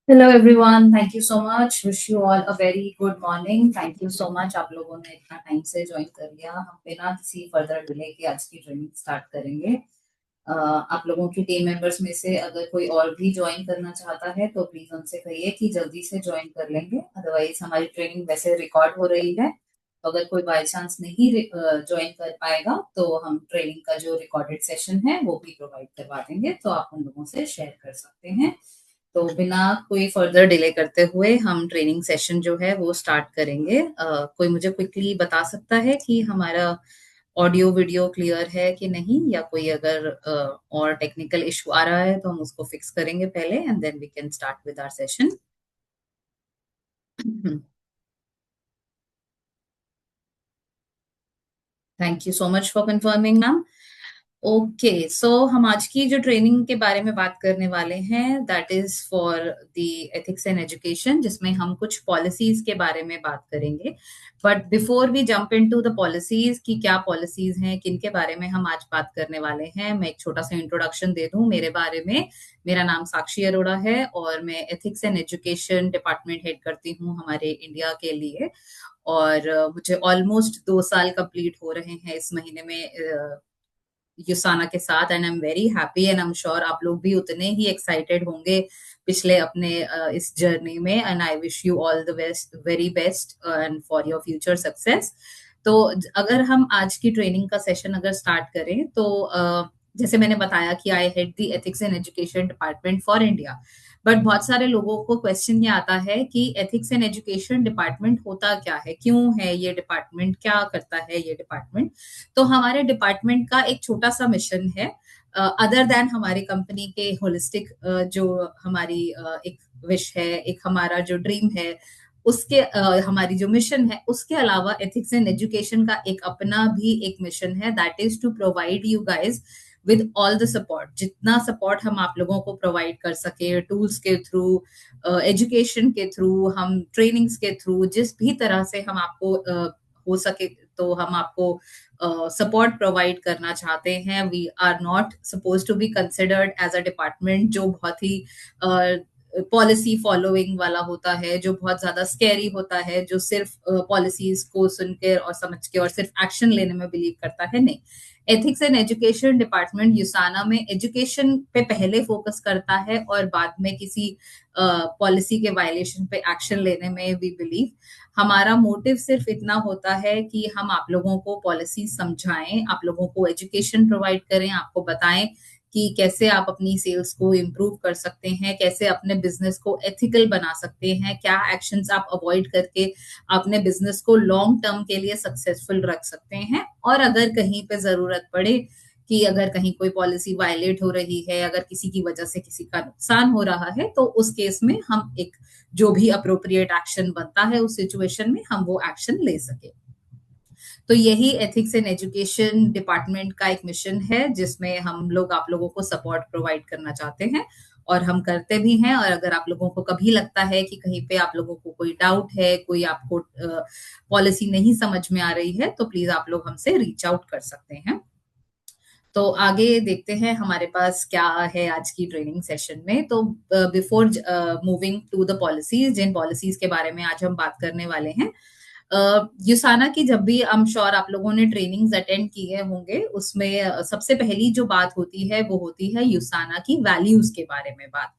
Hello everyone, thank you so much. Wish you all a very good morning. Thank you so much, आप लोगों ने इतना time से join कर लिया। हम बिना किसी फर्दर डिले के आज की ट्रेनिंग स्टार्ट करेंगे। आप लोगों की टीम मेंबर्स में से अगर कोई और भी ज्वाइन करना चाहता है तो प्लीज उनसे कहिए कि जल्दी से ज्वाइन कर लेंगे। अदरवाइज हमारी ट्रेनिंग वैसे रिकॉर्ड हो रही है, तो अगर कोई बाय चांस नहीं ज्वाइन कर पाएगा तो हम ट्रेनिंग का जो रिकॉर्डेड सेशन है वो भी प्रोवाइड करवा देंगे, तो आप उन लोगों से शेयर कर सकते हैं। तो बिना कोई फर्दर डिले करते हुए हम ट्रेनिंग सेशन जो है वो स्टार्ट करेंगे। कोई मुझे क्विकली बता सकता है कि हमारा ऑडियो वीडियो क्लियर है कि नहीं, या कोई अगर और टेक्निकल इशू आ रहा है तो हम उसको फिक्स करेंगे पहले and then we can start with our session. Thank you so much for confirming ma'am. Okay, so हम आज की जो ट्रेनिंग के बारे में बात करने वाले हैं that is for the ethics and education, जिसमें हम कुछ पॉलिसीज के बारे में बात करेंगे। But before we jump into the policies की क्या पॉलिसीज हैं, किन के बारे में हम आज बात करने वाले हैं, मैं एक छोटा सा इंट्रोडक्शन दे दूं मेरे बारे में। मेरा नाम साक्षी अरोड़ा है और मैं ethics and education department head करती हूँ हमारे इंडिया के लिए। और मुझे ऑलमोस्ट 2 साल कंप्लीट हो रहे हैं इस महीने में युसाना के साथ, and I am very happy and I am sure आप लोग भी उतने ही एक्साइटेड होंगे पिछले अपने इस जर्नी में। And I wish you all the best, very best and for your future success. तो अगर हम आज की ट्रेनिंग का सेशन अगर स्टार्ट करें तो जैसे मैंने बताया कि I head the ethics and education department for India. But बहुत सारे लोगों को क्वेश्चन ये आता है कि एथिक्स एंड एजुकेशन डिपार्टमेंट होता क्या है, क्यों है ये डिपार्टमेंट, क्या करता है ये डिपार्टमेंट। तो हमारे डिपार्टमेंट का एक छोटा सा मिशन है, अदर देन हमारी कंपनी के होलिस्टिक जो हमारी एक विश है, एक हमारा जो ड्रीम है, उसके हमारी जो मिशन है, उसके अलावा एथिक्स एंड एजुकेशन का एक अपना भी एक मिशन है, that is to provide you guys with all the support. जितना सपोर्ट हम आप लोगों को प्रोवाइड कर सके, टूल्स के थ्रू, एजुकेशन के थ्रू, हम ट्रेनिंग्स के थ्रू, जिस भी तरह से हम आपको हो सके तो हम आपको सपोर्ट प्रोवाइड करना चाहते हैं। We are not suppose to be considered as a department जो बहुत ही पॉलिसी फॉलोइंग वाला होता है, जो बहुत ज्यादा स्कैरी होता है, जो सिर्फ पॉलिसीज को सुनकर और समझ के और सिर्फ एक्शन लेने में बिलीव करता है। नहीं, एथिक्स एंड एजुकेशन डिपार्टमेंट यूसाना में एजुकेशन पे पहले फोकस करता है और बाद में किसी पॉलिसी के वायलेशन पे एक्शन लेने में वी बिलीव। हमारा मोटिव सिर्फ इतना होता है कि हम आप लोगों को पॉलिसी समझाएं, आप लोगों को एजुकेशन प्रोवाइड करें, आपको बताएं कि कैसे आप अपनी सेल्स को इम्प्रूव कर सकते हैं, कैसे अपने बिजनेस को एथिकल बना सकते हैं, क्या एक्शंस आप अवॉइड करके अपने बिजनेस को लॉन्ग टर्म के लिए सक्सेसफुल रख सकते हैं। और अगर कहीं पे जरूरत पड़े कि अगर कहीं कोई पॉलिसी वायलेट हो रही है, अगर किसी की वजह से किसी का नुकसान हो रहा है, तो उस केस में हम एक जो भी अप्रोप्रिएट एक्शन बनता है उस सिचुएशन में हम वो एक्शन ले सके। तो यही एथिक्स एंड एजुकेशन डिपार्टमेंट का एक मिशन है, जिसमें हम लोग आप लोगों को सपोर्ट प्रोवाइड करना चाहते हैं और हम करते भी हैं। और अगर आप लोगों को कभी लगता है कि कहीं पे आप लोगों को कोई डाउट है, कोई आपको पॉलिसी नहीं समझ में आ रही है, तो प्लीज आप लोग हमसे रीच आउट कर सकते हैं। तो आगे देखते हैं हमारे पास क्या है आज की ट्रेनिंग सेशन में। तो before moving to the policies, जिन पॉलिसीज के बारे में आज हम बात करने वाले हैं, युसाना की जब भी आई एम श्योर आप लोगों ने ट्रेनिंग्स अटेंड किए होंगे, उसमें सबसे पहली जो बात होती है वो होती है युसाना की वैल्यूज के बारे में बात।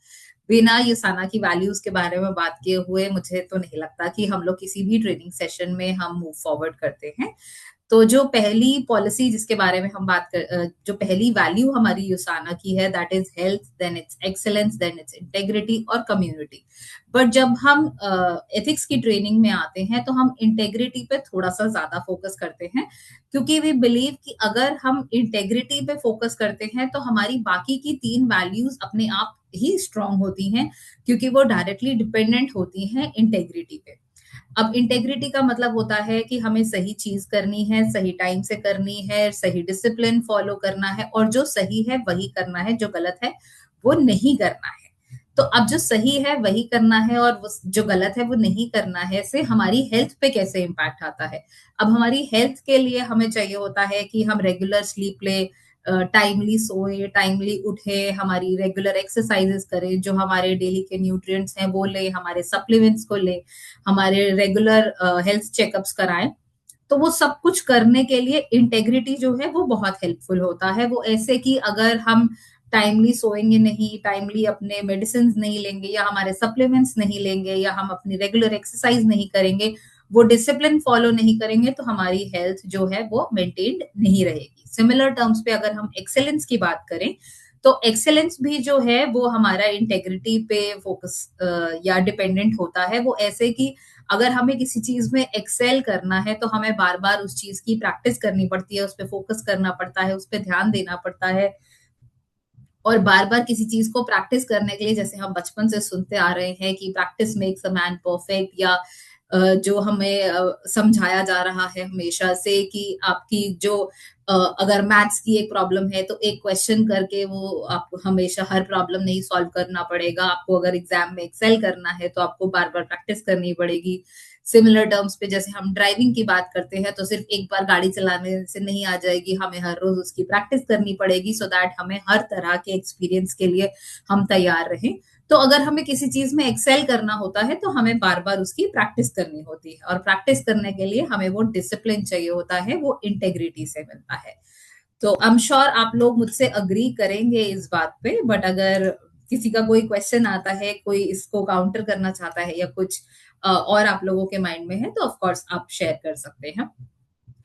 बिना युसाना की वैल्यूज के बारे में बात किए हुए मुझे तो नहीं लगता कि हम लोग किसी भी ट्रेनिंग सेशन में हम मूव फॉरवर्ड करते हैं। तो जो पहली पॉलिसी जिसके बारे में हम बात कर, जो पहली वैल्यू हमारी युसाना की है, that is health, then it's excellence, then it's integrity और कम्युनिटी। बट जब हम एथिक्स की ट्रेनिंग में आते हैं तो हम इंटेग्रिटी पे थोड़ा सा ज्यादा फोकस करते हैं, क्योंकि वी बिलीव कि अगर हम इंटेग्रिटी पे फोकस करते हैं तो हमारी बाकी की 3 वैल्यूज अपने आप ही स्ट्रांग होती हैं, क्योंकि वो डायरेक्टली डिपेंडेंट होती हैं इंटेग्रिटी पे। अब इंटेग्रिटी का मतलब होता है कि हमें सही चीज करनी है, सही टाइम से करनी है, सही डिसिप्लिन फॉलो करना है, और जो सही है वही करना है, जो गलत है वो नहीं करना है। तो अब जो सही है वही करना है और जो गलत है वो नहीं करना है, से हमारी हेल्थ पे कैसे इम्पैक्ट आता है। अब हमारी हेल्थ के लिए हमें चाहिए होता है कि हम रेगुलर स्लीप ले, टाइमली सोए, टाइमली उठे, हमारी रेगुलर एक्सरसाइजेस करें, जो हमारे डेली के न्यूट्रिएंट्स हैं वो ले, हमारे सप्लीमेंट्स को ले, हमारे रेगुलर हेल्थ चेकअप्स कराएं। तो वो सब कुछ करने के लिए इंटेग्रिटी जो है वो बहुत हेल्पफुल होता है। वो ऐसे कि अगर हम टाइमली सोएंगे नहीं, टाइमली अपने मेडिसिन नहीं लेंगे, या हमारे सप्लीमेंट्स नहीं लेंगे, या हम अपनी रेगुलर एक्सरसाइज नहीं करेंगे, वो डिसिप्लिन फॉलो नहीं करेंगे, तो हमारी हेल्थ जो है वो मेंटेन्ड नहीं रहेगी। सिमिलर टर्म्स पे अगर हम एक्सेलेंस की बात करें, तो एक्सेलेंस भी जो है वो हमारा इंटेग्रिटी पे फोकस या डिपेंडेंट होता है। वो ऐसे कि अगर हमें किसी चीज में एक्सेल करना है तो हमें बार बार उस चीज की प्रैक्टिस करनी पड़ती है, उस पर फोकस करना पड़ता है, उस पर ध्यान देना पड़ता है। और बार बार किसी चीज को प्रैक्टिस करने के लिए, जैसे हम बचपन से सुनते आ रहे हैं कि practice makes a man perfect, या जो हमें समझाया जा रहा है हमेशा से कि आपकी जो अगर मैथ्स की एक प्रॉब्लम है तो एक क्वेश्चन करके वो आपको हमेशा हर प्रॉब्लम नहीं सॉल्व करना पड़ेगा। आपको अगर एग्जाम में एक्सेल करना है तो आपको बार बार प्रैक्टिस करनी पड़ेगी। सिमिलर टर्म्स पे जैसे हम ड्राइविंग की बात करते हैं, तो सिर्फ एक बार गाड़ी चलाने से नहीं आ जाएगी, हमें हर रोज उसकी प्रैक्टिस करनी पड़ेगी, सो दैट हमें हर तरह के एक्सपीरियंस के लिए हम तैयार रहें। तो अगर हमें किसी चीज में एक्सेल करना होता है तो हमें बार बार उसकी प्रैक्टिस करनी होती है, और प्रैक्टिस करने के लिए हमें वो डिसिप्लिन चाहिए होता है, वो इंटेग्रिटी से मिलता है। तो आई एम श्योर आप लोग मुझसे अग्री करेंगे इस बात पे, बट अगर किसी का कोई क्वेश्चन आता है, कोई इसको काउंटर करना चाहता है, या कुछ और आप लोगों के माइंड में है, तो ऑफ कोर्स आप शेयर कर सकते हैं।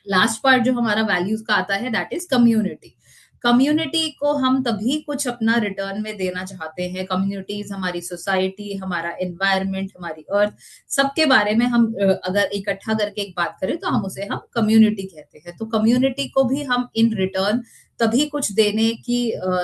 लास्ट पार्ट जो हमारा वैल्यूज का आता है, दैट इज कम्युनिटी। कम्युनिटी को हम तभी कुछ अपना रिटर्न में देना चाहते हैं। कम्युनिटीज, हमारी सोसाइटी, हमारा एनवायरनमेंट, हमारी अर्थ, सबके बारे में हम अगर इकट्ठा करके एक बात करें तो हम उसे हम कम्युनिटी कहते हैं। तो कम्युनिटी को भी हम इन रिटर्न तभी कुछ देने की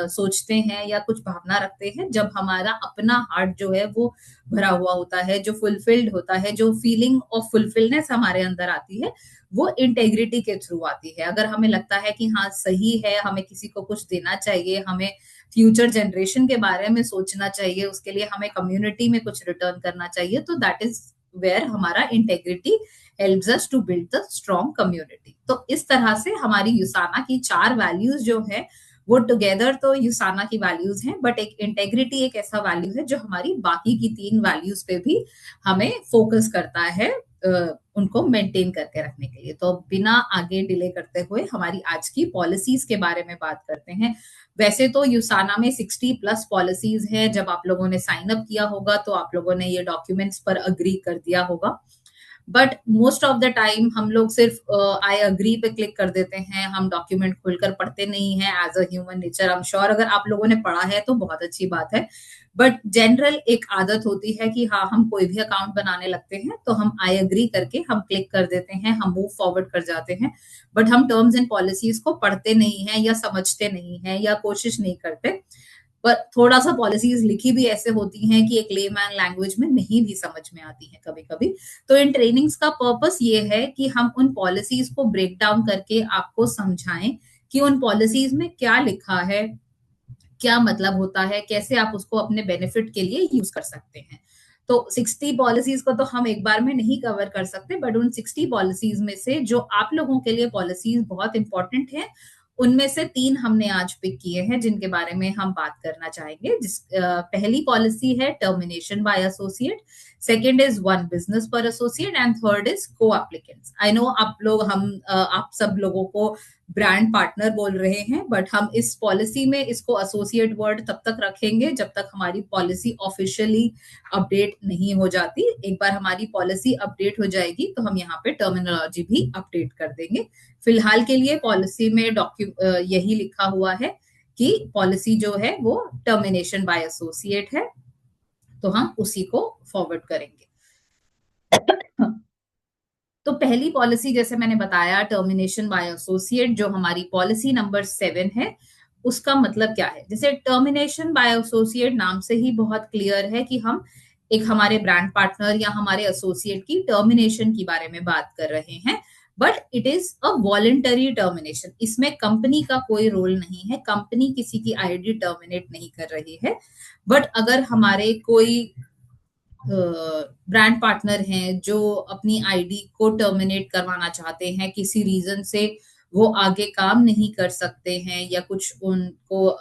सोचते हैं या कुछ भावना रखते हैं जब हमारा अपना हार्ट जो है वो भरा हुआ होता है, जो फुलफिल्ड होता है, जो फीलिंग ऑफ फुलफिलनेस हमारे अंदर आती है, वो इंटेग्रिटी के थ्रू आती है। अगर हमें लगता है कि हाँ सही है, हमें किसी को कुछ देना चाहिए, हमें फ्यूचर जनरेशन के बारे में सोचना चाहिए, उसके लिए हमें कम्युनिटी में कुछ रिटर्न करना चाहिए, तो दैट इज वेयर हमारा integrity helps us to build the strong community. तो इस तरह से हमारी यूसाना की 4 वैल्यूज जो है वो टुगेदर तो यूसाना की वैल्यूज हैं, बट एक इंटेग्रिटी एक ऐसा वैल्यू है जो हमारी बाकी की 3 वैल्यूज पे भी हमें फोकस करता है उनको मेंटेन करके रखने के लिए। तो बिना आगे डिले करते हुए हमारी आज की पॉलिसीज के बारे में बात करते हैं। वैसे तो यूसाना में 60+ पॉलिसीज है। जब आप लोगों ने साइन अप किया होगा तो आप लोगों ने ये डॉक्यूमेंट्स पर अग्री कर दिया होगा, but most of the time हम लोग सिर्फ आई अग्री पे क्लिक कर देते हैं, हम डॉक्यूमेंट खोलकर पढ़ते नहीं है। As a human nature, I am sure अगर आप लोगों ने पढ़ा है तो बहुत अच्छी बात है, बट जनरल एक आदत होती है कि हाँ हम कोई भी अकाउंट बनाने लगते हैं तो हम आई अग्री करके हम क्लिक कर देते हैं, हम मूव फॉरवर्ड कर जाते हैं, बट हम टर्म्स एंड पॉलिसीज को पढ़ते नहीं है, या समझते नहीं है, या कोशिश नहीं करते। पर थोड़ा सा पॉलिसीज लिखी भी ऐसे होती हैं कि एक लेमैन लैंग्वेज में नहीं भी समझ में आती है कभी कभी। तो इन ट्रेनिंग्स का पर्पस ये है कि हम उन पॉलिसीज को ब्रेक डाउन करके आपको समझाएं कि उन पॉलिसीज में क्या लिखा है, क्या मतलब होता है, कैसे आप उसको अपने बेनिफिट के लिए यूज कर सकते हैं। तो 60 पॉलिसीज को तो हम एक बार में नहीं कवर कर सकते, बट उन 60 पॉलिसीज में से जो आप लोगों के लिए पॉलिसीज बहुत इंपॉर्टेंट है, उनमें से 3 हमने आज पिक किए हैं जिनके बारे में हम बात करना चाहेंगे। पहली पॉलिसी है termination by associate, second is one business per associate, and third is co-applicants. I know आप लोग आप सब लोगों को ब्रांड पार्टनर बोल रहे हैं, बट हम इस पॉलिसी में इसको एसोसिएट वर्ड तब तक रखेंगे जब तक हमारी पॉलिसी ऑफिशियली अपडेट नहीं हो जाती। एक बार हमारी पॉलिसी अपडेट हो जाएगी तो हम यहाँ पे टर्मिनोलॉजी भी अपडेट कर देंगे। फिलहाल के लिए पॉलिसी में यही लिखा हुआ है कि पॉलिसी जो है वो टर्मिनेशन बाय एसोसिएट है, तो हम उसी को फॉरवर्ड करेंगे। तो पहली पॉलिसी जैसे मैंने बताया, टर्मिनेशन बाय एसोसिएट, जो हमारी पॉलिसी नंबर 7 है, उसका मतलब क्या है? जैसे टर्मिनेशन बाय एसोसिएट नाम से ही बहुत क्लियर है कि हम एक हमारे ब्रांड पार्टनर या हमारे एसोसिएट की टर्मिनेशन के बारे में बात कर रहे हैं, but it is a voluntary termination. इसमें कंपनी का कोई रोल नहीं है, कंपनी किसी की आईडी टर्मिनेट नहीं कर रही है। बट अगर हमारे कोई ब्रांड पार्टनर हैं जो अपनी आईडी को टर्मिनेट करवाना चाहते हैं किसी रीजन से, वो आगे काम नहीं कर सकते हैं या कुछ उनको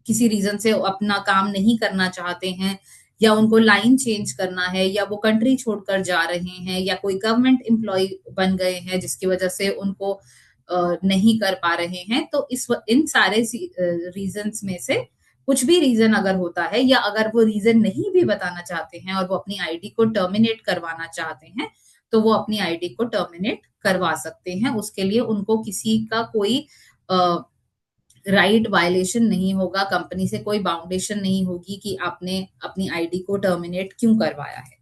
किसी रीजन से अपना काम नहीं करना चाहते हैं या उनको लाइन चेंज करना है या वो कंट्री छोड़कर जा रहे हैं या कोई गवर्नमेंट एम्प्लॉय बन गए हैं जिसकी वजह से उनको नहीं कर पा रहे हैं, तो इन सारे रीजंस में से कुछ भी रीजन अगर होता है या अगर वो रीजन नहीं भी बताना चाहते हैं और वो अपनी आईडी को टर्मिनेट करवाना चाहते हैं, तो वो अपनी आईडी को टर्मिनेट करवा सकते हैं। उसके लिए उनको किसी का कोई राइट वायलेशन नहीं होगा, कंपनी से कोई बाउंडेशन नहीं होगी कि आपने अपनी आईडी को टर्मिनेट क्यों करवाया है।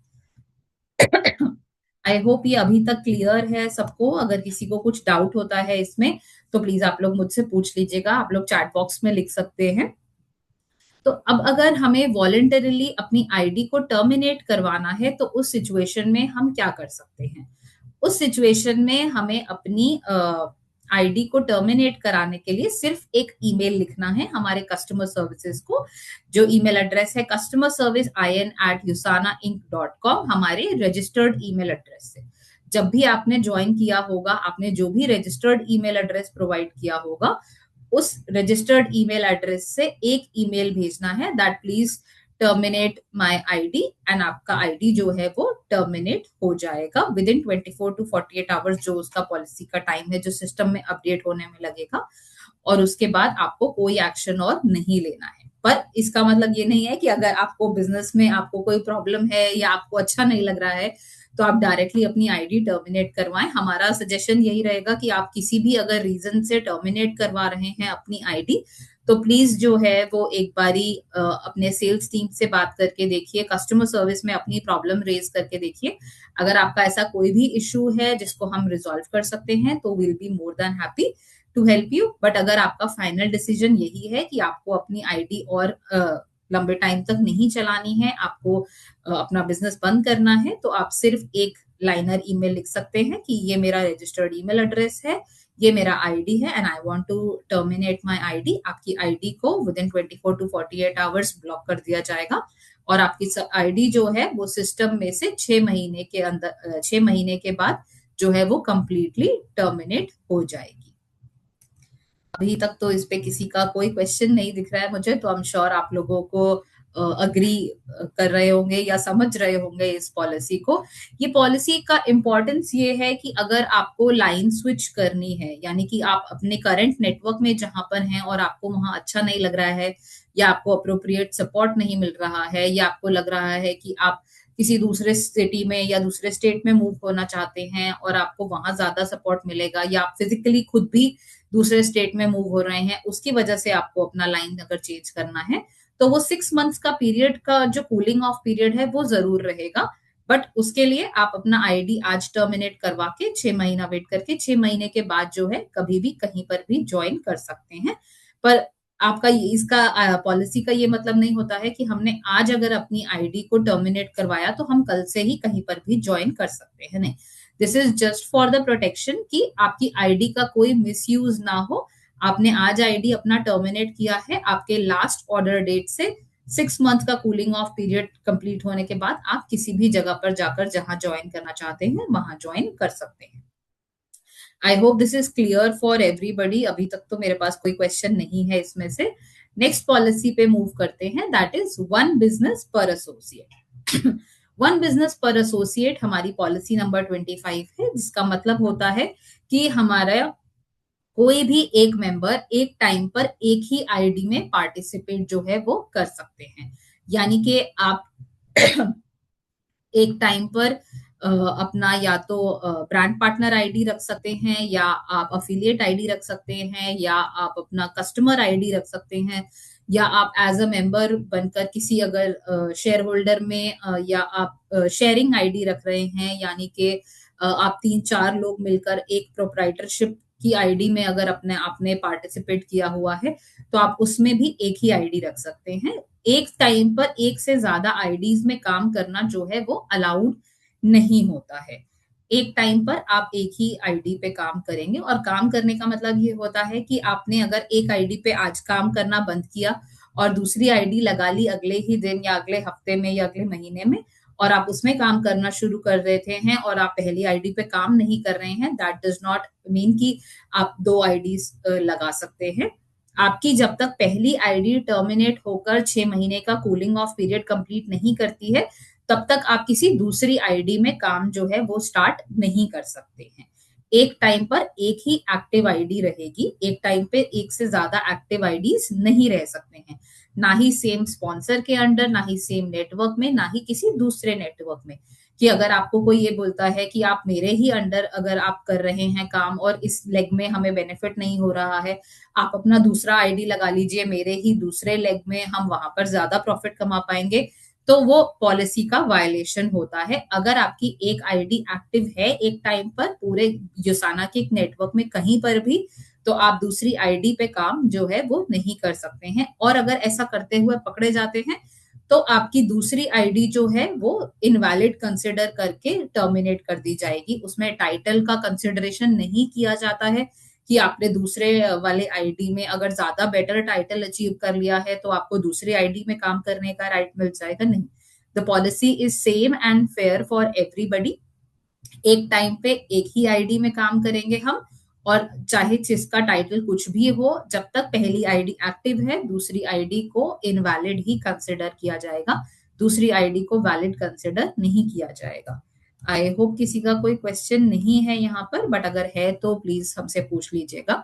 आई होप ये अभी तक क्लियर है सबको। अगर किसी को कुछ डाउट होता है इसमें तो प्लीज आप लोग मुझसे पूछ लीजिएगा, आप लोग चैट बॉक्स में लिख सकते हैं। तो अब अगर हमें वॉलंटरीली अपनी आईडी को टर्मिनेट करवाना है तो उस सिचुएशन में हम क्या कर सकते हैं? उस सिचुएशन में हमें अपनी आईडी को टर्मिनेट कराने के लिए सिर्फ एक ईमेल लिखना है हमारे कस्टमर सर्विसेज को। जो ईमेल एड्रेस है customerservice@usanainc.com, हमारे रजिस्टर्ड ईमेल एड्रेस से। जब भी आपने ज्वाइन किया होगा, आपने जो भी रजिस्टर्ड ईमेल एड्रेस प्रोवाइड किया होगा, उस रजिस्टर्ड ईमेल एड्रेस से एक ईमेल भेजना है that please terminate my ID, and आपका आईडी जो है वो टर्मिनेट हो जाएगा विद इन 24 to 48 आवर्स, जो उसका पॉलिसी का टाइम है जो सिस्टम में अपडेट होने में लगेगा। और उसके बाद आपको कोई एक्शन और नहीं लेना है। पर इसका मतलब ये नहीं है कि अगर आपको बिजनेस में आपको कोई प्रॉब्लम है या आपको अच्छा नहीं लग रहा है तो आप डायरेक्टली अपनी आईडी टर्मिनेट करवाएं। हमारा सजेशन यही रहेगा कि आप किसी भी अगर रीजन से टर्मिनेट करवा रहे हैं अपनी आईडी, तो प्लीज जो है वो एक बारी अपने सेल्स टीम से बात करके देखिए, कस्टमर सर्विस में अपनी प्रॉब्लम रेज करके देखिए। अगर आपका ऐसा कोई भी इश्यू है जिसको हम रिजॉल्व कर सकते हैं तो will be more than happy to help you. But अगर आपका फाइनल डिसीजन यही है कि आपको अपनी आईडी और लंबे टाइम तक नहीं चलानी है, आपको अपना बिजनेस बंद करना है, तो आप सिर्फ एक लाइनर ईमेल लिख सकते हैं कि ये मेरा रजिस्टर्ड ईमेल एड्रेस है, ये मेरा आईडी है and I want to terminate my ID. आपकी आईडी को within 24 to 48 hours block कर दिया जाएगा और आपकी आईडी जो है वो सिस्टम में से 6 महीने के अंदर 6 महीने के बाद जो है वो कंप्लीटली टर्मिनेट हो जाएगी। अभी तक तो इस पे किसी का कोई क्वेश्चन नहीं दिख रहा है मुझे, तो आई एम श्योर आप लोगों को अग्री कर रहे होंगे या समझ रहे होंगे इस पॉलिसी को। ये पॉलिसी का इम्पोर्टेंस ये है कि अगर आपको लाइन स्विच करनी है, यानी कि आप अपने करंट नेटवर्क में जहां पर हैं और आपको वहां अच्छा नहीं लग रहा है या आपको अप्रोप्रिएट सपोर्ट नहीं मिल रहा है या आपको लग रहा है कि आप किसी दूसरे सिटी में या दूसरे स्टेट में मूव होना चाहते हैं और आपको वहां ज्यादा सपोर्ट मिलेगा, या आप फिजिकली खुद भी दूसरे स्टेट में मूव हो रहे हैं, उसकी वजह से आपको अपना लाइन अगर चेंज करना है, तो वो 6 मंथ्स का पीरियड का जो कूलिंग ऑफ पीरियड है वो जरूर रहेगा। बट उसके लिए आप अपना आईडी आज टर्मिनेट करवा के 6 महीना वेट करके 6 महीने के बाद जो है कभी भी कहीं पर भी ज्वाइन कर सकते हैं। पर आपका इसका पॉलिसी का ये मतलब नहीं होता है कि हमने आज अगर अपनी आईडी को टर्मिनेट करवाया तो हम कल से ही कहीं पर भी ज्वाइन कर सकते हैं, नहीं। This is just for the protection कि आपकी आईडी का कोई मिसयूज ना हो। आपने आज आईडी अपना टर्मिनेट किया है, आपके लास्ट ऑर्डर डेट से 6 मंथ का कूलिंग ऑफ पीरियड कंप्लीट होने के बाद आप किसी भी जगह पर जाकर जहां ज्वाइन करना चाहते हैं वहां ज्वाइन कर सकते हैं। I hope this is clear for everybody. अभी तक तो मेरे पास कोई क्वेश्चन नहीं है इसमें से। नेक्स्ट पॉलिसी पे मूव करते हैं, that is one business per associate. One business per associate हमारी पॉलिसी नंबर 25 है, जिसका मतलब होता है कि हमारा कोई भी एक मेंबर एक टाइम पर एक ही आईडी में पार्टिसिपेट जो है वो कर सकते हैं। यानी कि आप एक टाइम पर अपना या तो ब्रांड पार्टनर आईडी रख सकते हैं, या आप अफिलिएट आईडी रख सकते हैं, या आप अपना कस्टमर आईडी रख सकते हैं, या आप एज अ मेंबर बनकर किसी अगर शेयर होल्डर में या आप शेयरिंग आईडी रख रहे हैं, यानी कि आप 3-4 लोग मिलकर एक प्रोप्राइटरशिप की आईडी में अगर अपने आपने पार्टिसिपेट किया हुआ है तो आप उसमें भी एक ही आईडी रख सकते हैं। एक टाइम पर एक से ज्यादा आईडीज में काम करना जो है वो अलाउड नहीं होता है। एक टाइम पर आप एक ही आईडी पे काम करेंगे, और काम करने का मतलब ये होता है कि आपने अगर एक आईडी पे आज काम करना बंद किया और दूसरी आईडी लगा ली अगले ही दिन या अगले हफ्ते में या अगले महीने में, और आप उसमें काम करना शुरू कर देते हैं और आप पहली आईडी पे काम नहीं कर रहे हैं, दैट डज नॉट मीन कि आप दो आईडीज लगा सकते हैं। आपकी जब तक पहली आईडी टर्मिनेट होकर 6 महीने का कूलिंग ऑफ पीरियड कंप्लीट नहीं करती है, तब तक आप किसी दूसरी आईडी में काम जो है वो स्टार्ट नहीं कर सकते हैं। एक टाइम पर एक ही एक्टिव आईडी रहेगी, एक टाइम पे एक से ज्यादा एक्टिव आईडीज नहीं रह सकते हैं, ना ही सेम स्पॉन्सर के अंडर, ना ही सेम नेटवर्क में, ना ही किसी दूसरे नेटवर्क में। कि अगर आपको कोई ये बोलता है कि आप मेरे ही अंडर अगर आप कर रहे हैं काम और इस लेग में हमें बेनिफिट नहीं हो रहा है, आप अपना दूसरा आईडी लगा लीजिए मेरे ही दूसरे लेग में, हम वहां पर ज्यादा प्रॉफिट कमा पाएंगे, तो वो पॉलिसी का वायलेशन होता है। अगर आपकी एक आईडी एक्टिव है एक टाइम पर पूरे युसाना के नेटवर्क में कहीं पर भी, तो आप दूसरी आईडी पे काम जो है वो नहीं कर सकते हैं। और अगर ऐसा करते हुए पकड़े जाते हैं तो आपकी दूसरी आईडी जो है वो इनवैलिड कंसिडर करके टर्मिनेट कर दी जाएगी। उसमें टाइटल का कंसिडरेशन नहीं किया जाता है कि आपने दूसरे वाले आईडी में अगर ज्यादा बेटर टाइटल अचीव कर लिया है तो आपको दूसरी आईडी में काम करने का राइट मिल जाएगा, नहीं। The policy is same and fair for everybody. एक टाइम पे एक ही आईडी में काम करेंगे हम, और चाहे जिसका टाइटल कुछ भी हो, जब तक पहली आईडी एक्टिव है दूसरी आईडी को इनवैलिड ही कंसिडर किया जाएगा, दूसरी आईडी को वैलिड कंसिडर नहीं किया जाएगा। आई होप किसी का कोई क्वेश्चन नहीं है यहाँ पर, बट अगर है तो प्लीज हमसे पूछ लीजिएगा।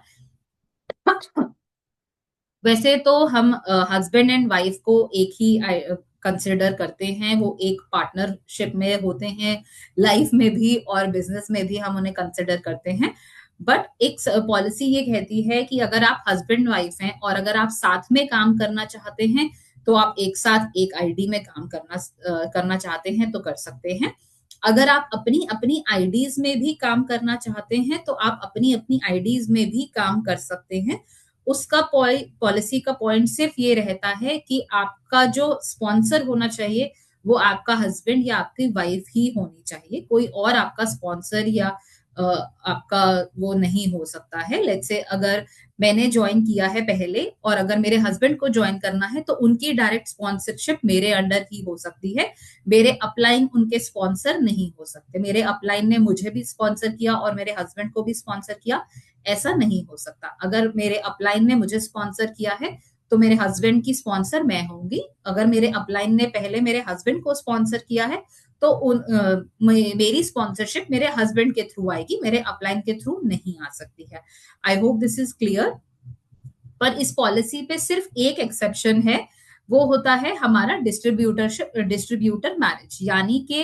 वैसे तो हम हस्बैंड एंड वाइफ को एक ही कंसिडर करते हैं, वो एक पार्टनरशिप में होते हैं, लाइफ में भी और बिजनेस में भी हम उन्हें कंसिडर करते हैं। बट एक पॉलिसी ये कहती है कि अगर आप हस्बैंड वाइफ हैं और अगर आप साथ में काम करना चाहते हैं तो आप एक साथ एक आईडी में काम करना चाहते हैं तो कर सकते हैं। अगर आप अपनी अपनी आईडीज में भी काम करना चाहते हैं तो आप अपनी अपनी आईडीज में भी काम कर सकते हैं। उसका पॉलिसी का पॉइंट सिर्फ ये रहता है कि आपका जो स्पॉन्सर होना चाहिए वो आपका हस्बैंड या आपकी वाइफ ही होनी चाहिए, कोई और आपका स्पॉन्सर या आपका वो नहीं हो सकता है। लेट्स से अगर मैंने ज्वाइन किया है पहले और अगर मेरे हस्बैंड को ज्वाइन करना है तो उनकी डायरेक्ट स्पॉन्सरशिप मेरे अंडर ही हो सकती है, मेरे अपलाइन उनके स्पॉन्सर नहीं हो सकते। मेरे अपलाइन ने मुझे भी स्पॉन्सर किया और मेरे हस्बैंड को भी स्पॉन्सर किया, ऐसा नहीं हो सकता। अगर मेरे अपलाइन ने मुझे स्पॉन्सर किया है तो मेरे हस्बैंड की स्पॉन्सर मैं होंगी। अगर मेरे अपलाइन ने पहले मेरे हस्बैंड को स्पॉन्सर किया है तो मेरी स्पॉन्सरशिप मेरे हस्बैंड के थ्रू आएगी, मेरे अपलाइन के थ्रू नहीं आ सकती है। I hope this is clear. पर इस पॉलिसी पे सिर्फ एक एक्सेप्शन है, वो होता है हमारा डिस्ट्रीब्यूटर मैरिज। यानी कि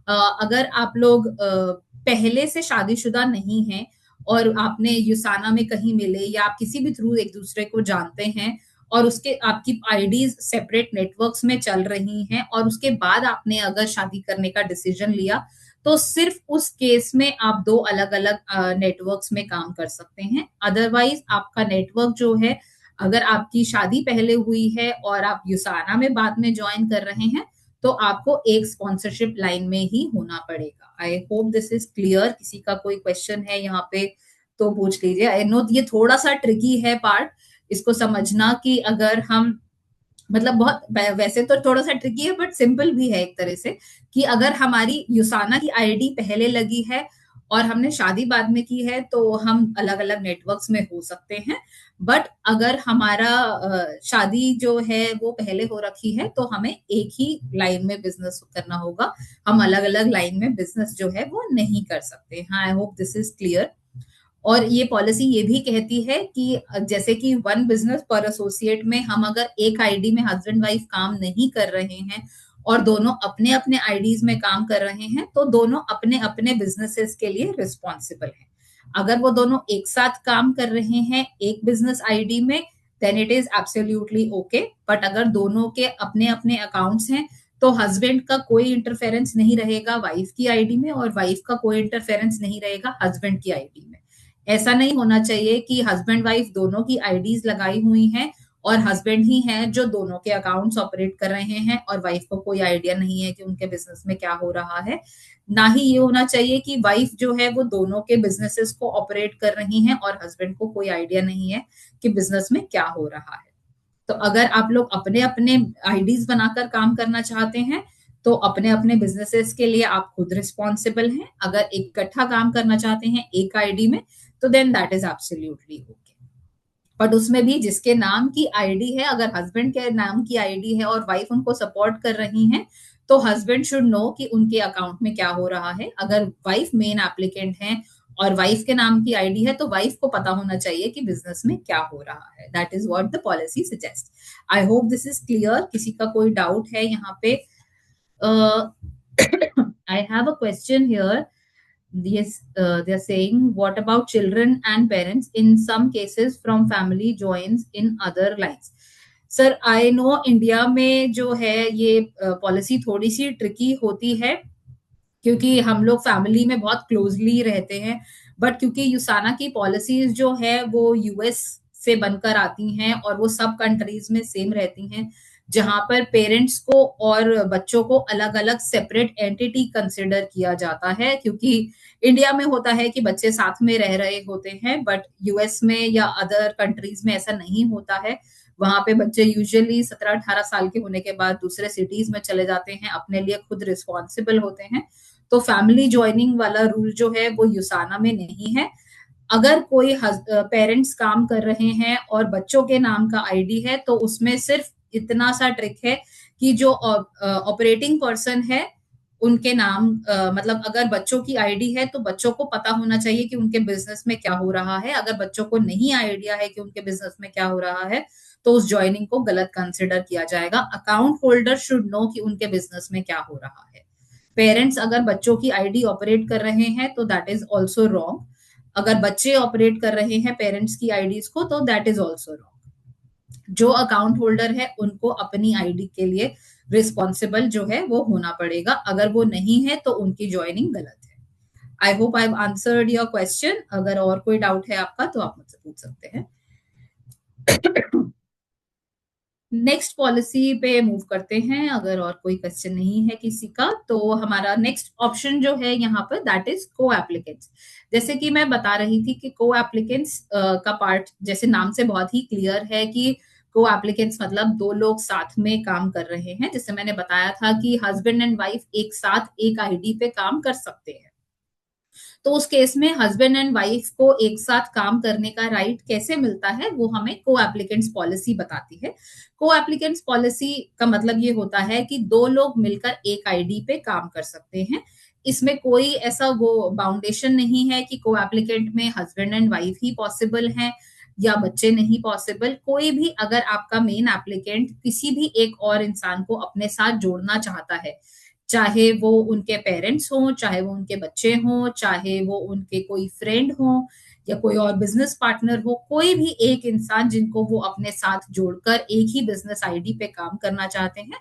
अगर आप लोग पहले से शादीशुदा नहीं हैं और आपने युसाना में कहीं मिले या आप किसी भी थ्रू एक दूसरे को जानते हैं और उसके आपकी आईडीज सेपरेट नेटवर्क्स में चल रही हैं और उसके बाद आपने अगर शादी करने का डिसीजन लिया, तो सिर्फ उस केस में आप दो अलग अलग नेटवर्क्स में काम कर सकते हैं। अदरवाइज आपका नेटवर्क जो है, अगर आपकी शादी पहले हुई है और आप युसाना में बाद में ज्वाइन कर रहे हैं तो आपको एक स्पॉन्सरशिप लाइन में ही होना पड़ेगा। आई होप दिस इज क्लियर। किसी का कोई क्वेश्चन है यहाँ पे तो पूछ लीजिए। आई नो ये थोड़ा सा ट्रिकी है पार्ट इसको समझना, कि अगर हम मतलब बहुत वैसे तो थोड़ा सा ट्रिकी है बट सिंपल भी है एक तरह से, कि अगर हमारी युसाना की आईडी पहले लगी है और हमने शादी बाद में की है तो हम अलग अलग नेटवर्क्स में हो सकते हैं। बट अगर हमारा शादी जो है वो पहले हो रखी है तो हमें एक ही लाइन में बिजनेस करना होगा, हम अलग अलग लाइन में बिजनेस जो है वो नहीं कर सकते। हाँ, आई होप दिस इज क्लियर। और ये पॉलिसी ये भी कहती है कि जैसे कि वन बिजनेस पर एसोसिएट में हम अगर एक आईडी में हस्बैंड वाइफ काम नहीं कर रहे हैं और दोनों अपने अपने आईडीज में काम कर रहे हैं तो दोनों अपने अपने बिजनेसेस के लिए रिस्पॉन्सिबल हैं। अगर वो दोनों एक साथ काम कर रहे हैं एक बिजनेस आईडी में, then it is absolutely okay. But अगर दोनों के अपने अपने अकाउंट्स हैं तो हस्बैंड का कोई इंटरफेरेंस नहीं रहेगा वाइफ की आईडी में और वाइफ का कोई इंटरफेरेंस नहीं रहेगा हस्बैंड की आईडी में। ऐसा नहीं होना चाहिए कि हस्बैंड वाइफ दोनों की आईडीज लगाई हुई हैं और हस्बैंड ही हैं जो दोनों के अकाउंट्स ऑपरेट कर रहे हैं और वाइफ को कोई आइडिया नहीं है कि उनके बिजनेस में क्या हो रहा है। ना ही ये होना चाहिए कि वाइफ जो है वो दोनों के बिजनेसेस को ऑपरेट कर रही हैं और हस्बैंड को कोई आइडिया नहीं है कि बिजनेस में क्या हो रहा है। तो अगर आप लोग अपने अपने आईडीज बनाकर काम करना चाहते हैं तो अपने अपने बिजनेसेस के लिए आप खुद रिस्पॉन्सिबल हैं। अगर इकट्ठा काम करना चाहते हैं एक आईडी में, तो then that is absolutely okay. But उसमें भी जिसके नाम की आईडी है, अगर हस्बैंड के नाम की आईडी है और वाइफ उनको सपोर्ट कर रही हैं, तो हस्बैंड शुड नो कि उनके अकाउंट में क्या हो रहा है। अगर वाइफ मेन एप्लीकेंट है और वाइफ के नाम की आईडी है, तो वाइफ को पता होना चाहिए कि बिजनेस में क्या हो रहा है। That is what the policy suggest. I hope this is clear. किसी का कोई डाउट है यहाँ पे? I have a question here. Yes, they're saying, what about children and parents? In some cases, from family joins in other lines. Sir I know India में जो है ये पॉलिसी थोड़ी सी ट्रिकी होती है, क्योंकि हम लोग फैमिली में बहुत क्लोजली रहते हैं। बट क्योंकि यूसाना की पॉलिसीज जो है वो यूएस से बनकर आती हैं और वो सब कंट्रीज में सेम रहती हैं, जहां पर पेरेंट्स को और बच्चों को अलग अलग सेपरेट एंटिटी कंसिडर किया जाता है। क्योंकि इंडिया में होता है कि बच्चे साथ में रह रहे होते हैं, बट यूएस में या अदर कंट्रीज में ऐसा नहीं होता है। वहां पे बच्चे यूजुअली 17-18 साल के होने के बाद दूसरे सिटीज में चले जाते हैं, अपने लिए खुद रिस्पॉन्सिबल होते हैं। तो फैमिली ज्वाइनिंग वाला रूल जो है वो यूसाना में नहीं है। अगर कोई पेरेंट्स काम कर रहे हैं और बच्चों के नाम का आईडी है, तो उसमें सिर्फ इतना सा ट्रिक है कि जो ऑपरेटिंग पर्सन है उनके नाम, मतलब अगर बच्चों की आईडी है तो बच्चों को पता होना चाहिए कि उनके बिजनेस में क्या हो रहा है। अगर बच्चों को नहीं आइडिया है कि उनके बिजनेस में क्या हो रहा है, तो उस ज्वाइनिंग को गलत कंसिडर किया जाएगा। अकाउंट होल्डर शुड नो कि उनके बिजनेस में क्या हो रहा है। पेरेंट्स अगर बच्चों की आईडी ऑपरेट कर रहे हैं तो दैट इज ऑल्सो रॉन्ग। अगर बच्चे ऑपरेट कर रहे हैं पेरेंट्स की आईडीज को, तो दैट इज ऑल्सो रॉन्ग। जो अकाउंट होल्डर है उनको अपनी आईडी के लिए रिस्पॉन्सिबल जो है वो होना पड़ेगा। अगर वो नहीं है तो उनकी ज्वाइनिंग गलत है। I hope I have answered your question. अगर और कोई डाउट है आपका तो आप मुझसे पूछ सकते हैं। नेक्स्ट पॉलिसी पे मूव करते हैं। अगर और कोई क्वेश्चन नहीं है किसी का, तो हमारा नेक्स्ट ऑप्शन जो है यहाँ पर दैट इज को एप्लीकेंट्स। जैसे कि मैं बता रही थी कि को एप्लीकेंट्स का पार्ट जैसे नाम से बहुत ही क्लियर है कि को एप्लीकेंट्स मतलब दो लोग साथ में काम कर रहे हैं। जैसे मैंने बताया था कि हस्बैंड एंड वाइफ एक साथ एक आईडी पे काम कर सकते हैं। तो उस केस में हस्बैंड एंड वाइफ को एक साथ काम करने का राइट कैसे मिलता है, वो हमें को एप्लीकेंट्स पॉलिसी बताती है। को एप्लीकेंट्स पॉलिसी का मतलब ये होता है कि दो लोग मिलकर एक आईडी पे काम कर सकते हैं। इसमें कोई ऐसा वो बाउंडेशन नहीं है कि को एप्लीकेंट में husband and wife he possible हैं या बच्चे नहीं पॉसिबल। कोई भी अगर आपका मेन एप्लीकेंट किसी भी एक और इंसान को अपने साथ जोड़ना चाहता है, चाहे वो उनके पेरेंट्स हों, चाहे वो उनके बच्चे हों, चाहे वो उनके कोई फ्रेंड हों या कोई और बिजनेस पार्टनर हो, कोई भी एक इंसान जिनको वो अपने साथ जोड़कर एक ही बिजनेस आईडी पे काम करना चाहते हैं,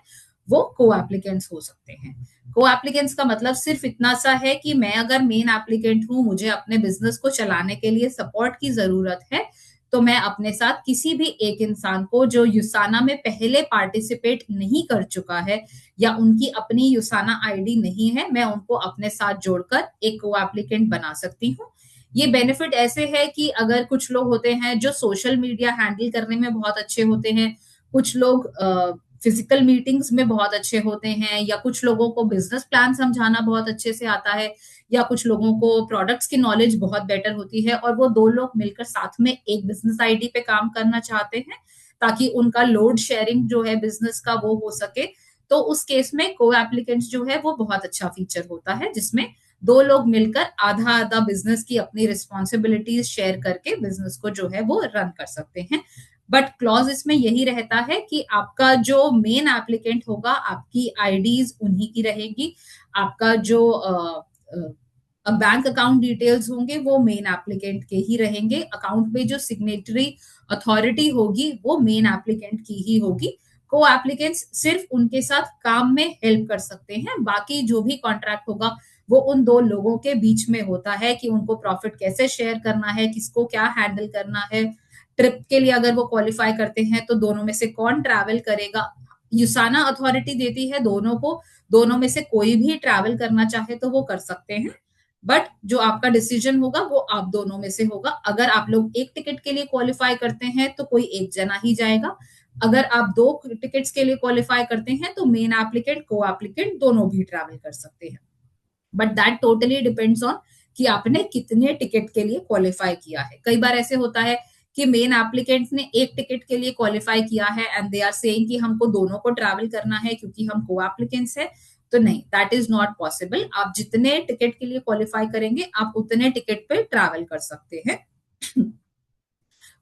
वो को एप्लीकेंट्स हो सकते हैं। को एप्लीकेंट्स का मतलब सिर्फ इतना सा है कि मैं अगर मेन एप्लीकेंट हूं, मुझे अपने बिजनेस को चलाने के लिए सपोर्ट की जरूरत है, तो मैं अपने साथ किसी भी एक इंसान को जो यूसाना में पहले पार्टिसिपेट नहीं कर चुका है या उनकी अपनी यूसाना आईडी नहीं है, मैं उनको अपने साथ जोड़कर एक को एप्लीकेंट बना सकती हूँ। ये बेनिफिट ऐसे है कि अगर कुछ लोग होते हैं जो सोशल मीडिया हैंडल करने में बहुत अच्छे होते हैं, कुछ लोग फिजिकल मीटिंग्स में बहुत अच्छे होते हैं, या कुछ लोगों को बिजनेस प्लान समझाना बहुत अच्छे से आता है, या कुछ लोगों को प्रोडक्ट्स की नॉलेज बहुत बेटर होती है, और वो दो लोग मिलकर साथ में एक बिजनेस आईडी पे काम करना चाहते हैं ताकि उनका लोड शेयरिंग जो है बिजनेस का वो हो सके, तो उस केस में को एप्लीकेंट्स जो है वो बहुत अच्छा फीचर होता है, जिसमें दो लोग मिलकर आधा आधा बिजनेस की अपनी रिस्पॉन्सिबिलिटीज शेयर करके बिजनेस को जो है वो रन कर सकते हैं। बट क्लॉज इसमें यही रहता है कि आपका जो मेन एप्लीकेंट होगा, आपकी आईडीज उन्हीं की रहेगी। आपका जो बैंक अकाउंट डिटेल्स होंगे वो मेन एप्लीकेंट के ही रहेंगे। अकाउंट पे जो सिग्नेटरी अथॉरिटी होगी वो मेन एप्लीकेंट की ही होगी। को एप्लीकेंट्स सिर्फ उनके साथ काम में हेल्प कर सकते हैं। बाकी जो भी कॉन्ट्रैक्ट होगा वो उन दो लोगों के बीच में होता है कि उनको प्रॉफिट कैसे शेयर करना है, किसको क्या हैंडल करना है। ट्रिप के लिए अगर वो क्वालिफाई करते हैं तो दोनों में से कौन ट्रैवल करेगा। यूसाना अथॉरिटी देती है दोनों को, दोनों में से कोई भी ट्रैवल करना चाहे तो वो कर सकते हैं। बट जो आपका डिसीजन होगा वो आप दोनों में से होगा। अगर आप लोग एक टिकट के लिए क्वालिफाई करते हैं तो कोई एक जना ही जाएगा, अगर आप 2 टिकट्स के लिए क्वालिफाई करते हैं तो मेन एप्लीकेंट को एप्लीकेंट दोनों भी ट्रैवल कर सकते हैं, but that totally depends on कि आपने कितने टिकट के लिए क्वालिफाई किया है। कई बार ऐसे होता है कि मेन एप्लीकेंट ने एक टिकट के लिए क्वालिफाई किया है एंड दे आर सेइंग कि हमको दोनों को ट्रैवल करना है क्योंकि हम को एप्लीकेंट्स है। तो नहीं, दैट इज नॉट पॉसिबल। आप जितने टिकट के लिए क्वालिफाई करेंगे आप उतने टिकट पे ट्रैवल कर सकते हैं।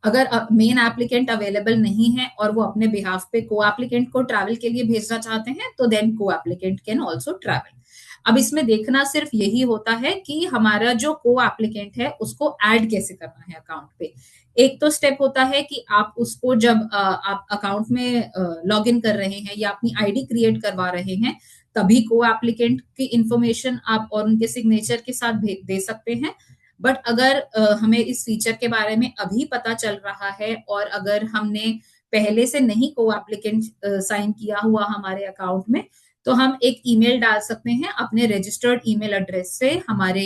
अगर मेन एप्लीकेंट अवेलेबल नहीं है और वो अपने बिहाफ पे को एप्लीकेंट को ट्रैवल के लिए भेजना चाहते हैं तो देन को एप्लीकेंट कैन ऑल्सो ट्रैवल। अब इसमें देखना सिर्फ यही होता है कि हमारा जो को एप्लीकेंट है उसको ऐड कैसे करना है अकाउंट पे। एक तो स्टेप होता है कि आप उसको जब आप अकाउंट में लॉग इन कर रहे हैं या अपनी आईडी क्रिएट करवा रहे हैं तभी को एप्लीकेंट की इंफॉर्मेशन आप और उनके सिग्नेचर के साथ दे सकते हैं। बट अगर हमें इस फीचर के बारे में अभी पता चल रहा है और अगर हमने पहले से नहीं को एप्लीकेंट साइन किया हुआ हमारे अकाउंट में तो हम एक ईमेल डाल सकते हैं अपने रजिस्टर्ड ईमेल एड्रेस से हमारे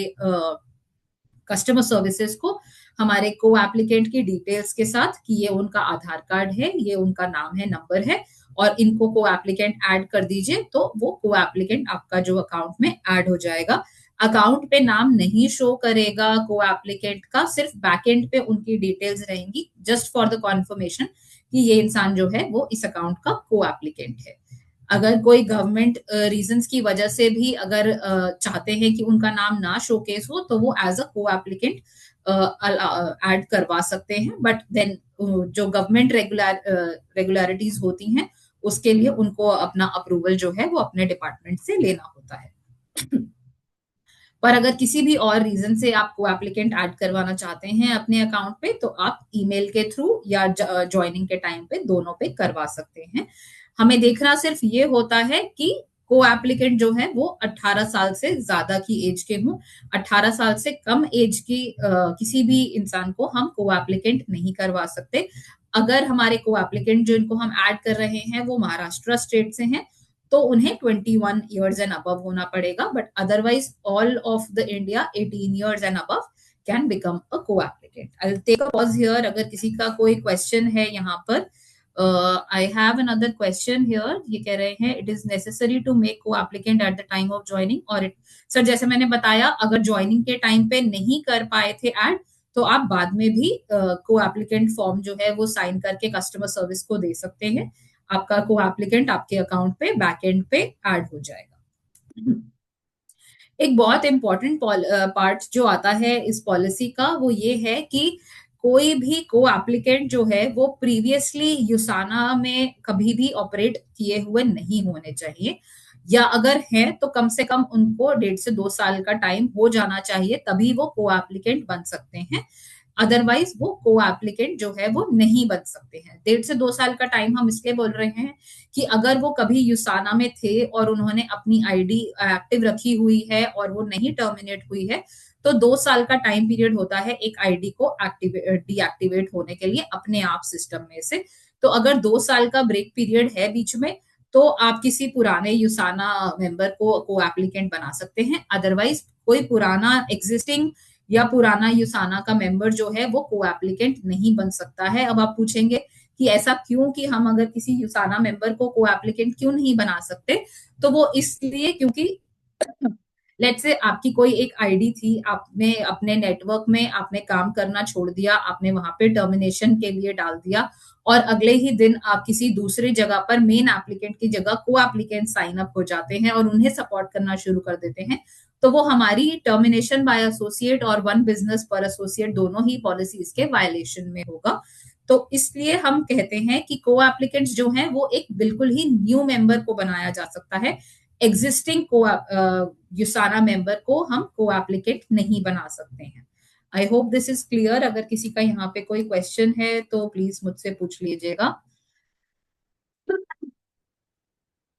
कस्टमर सर्विसेज को, हमारे को एप्लीकेंट की डिटेल्स के साथ कि ये उनका आधार कार्ड है, ये उनका नाम है, नंबर है और इनको को एप्लीकेंट ऐड कर दीजिए तो वो को एप्लीकेंट आपका जो अकाउंट में ऐड हो जाएगा। अकाउंट पे नाम नहीं शो करेगा को एप्लीकेंट का, सिर्फ बैकएंड पे उनकी डिटेल्स रहेंगी जस्ट फॉर द कॉन्फर्मेशन कि ये इंसान जो है वो इस अकाउंट का को एप्लीकेंट है। अगर कोई गवर्नमेंट रीजंस की वजह से भी अगर चाहते हैं कि उनका नाम ना शोकेस हो तो वो as a co applicant add करवा सकते हैं, बट देन जो गवर्नमेंट रेगुलरिटीज होती हैं उसके लिए उनको अपना अप्रूवल जो है वो अपने डिपार्टमेंट से लेना होता है। पर अगर किसी भी और रीजन से आप को एप्लीकेंट ऐड करवाना चाहते हैं अपने अकाउंट पे तो आप ईमेल के थ्रू या ज्वाइनिंग के टाइम पे दोनों पे करवा सकते हैं। हमें देखना सिर्फ ये होता है कि को एप्लीकेंट जो है वो 18 साल से ज्यादा की एज के हों। 18 साल से कम एज की किसी भी इंसान को हम को एप्लीकेंट नहीं करवा सकते। अगर हमारे को एप्लीकेंट जो इनको हम ऐड कर रहे हैं वो महाराष्ट्र स्टेट से हैं तो उन्हें 21 ईयर्स एंड अबव होना पड़ेगा, but otherwise all of the India 18 years and above can become a co applicant. I will take a pause here अगर किसी का कोई क्वेश्चन है यहाँ पर। I have another question here, ये कह रहे हैं it is necessary to make co applicant at the time of joining और इट। सर जैसे मैंने बताया अगर ज्वाइनिंग के टाइम पे नहीं कर पाए थे ऐड तो आप बाद में भी को एप्लीकेंट फॉर्म जो है वो साइन करके कस्टमर सर्विस को दे सकते हैं। आपका को एप्लीकेंट आपके अकाउंट पे बैक एंड पे ऐड हो जाएगा। एक बहुत इंपॉर्टेंट पार्ट जो आता है इस पॉलिसी का वो ये है कि कोई भी को एप्लीकेंट जो है वो प्रीवियसली यूसाना में कभी भी ऑपरेट किए हुए नहीं होने चाहिए, या अगर हैं तो कम से कम उनको 1.5 से 2 साल का टाइम हो जाना चाहिए तभी वो को एप्लीकेंट बन सकते हैं। अदरवाइज वो को एप्लीकेंट जो है वो नहीं बन सकते हैं। 1.5 से 2 साल का टाइम हम इसलिए बोल रहे हैं कि अगर वो कभी यूसाना में थे और उन्होंने अपनी आईडी एक्टिव रखी हुई है और वो नहीं टर्मिनेट हुई है तो 2 साल का टाइम पीरियड होता है एक आईडी को डीएक्टिवेट होने के लिए अपने आप सिस्टम में से। तो अगर 2 साल का ब्रेक पीरियड है बीच में तो आप किसी पुराने यूसाना मेंबर को एप्लीकेंट बना सकते हैं। अदरवाइज कोई पुराना एग्जिस्टिंग या पुराना यूसाना का मेंबर जो है वो को एप्लीकेंट नहीं बन सकता है। अब आप पूछेंगे कि ऐसा क्यों, कि हम अगर किसी यूसाना मेंबर को एप्लीकेंट क्यों नहीं बना सकते, तो वो इसलिए क्योंकि लेट से आपकी कोई एक आईडी थी, आपने अपने नेटवर्क में आपने काम करना छोड़ दिया, आपने वहां पे टर्मिनेशन के लिए डाल दिया और अगले ही दिन आप किसी दूसरी जगह पर मेन एप्लीकेंट की जगह को एप्लीकेंट साइन अप हो जाते हैं और उन्हें सपोर्ट करना शुरू कर देते हैं तो वो हमारी टर्मिनेशन बाय एसोसिएट और वन बिजनेस पर एसोसिएट दोनों ही पॉलिसीज के वायलेशन में होगा। तो इसलिए हम कहते हैं कि को एप्लीकेंट्स जो हैं वो एक बिल्कुल ही न्यू मेंबर को बनाया जा सकता है, एग्जिस्टिंग को यूसाना मेंबर को हम को एप्लीकेंट नहीं बना सकते हैं। I hope this is clear. अगर किसी का यहाँ पे कोई क्वेश्चन है तो प्लीज मुझसे पूछ लीजिएगा।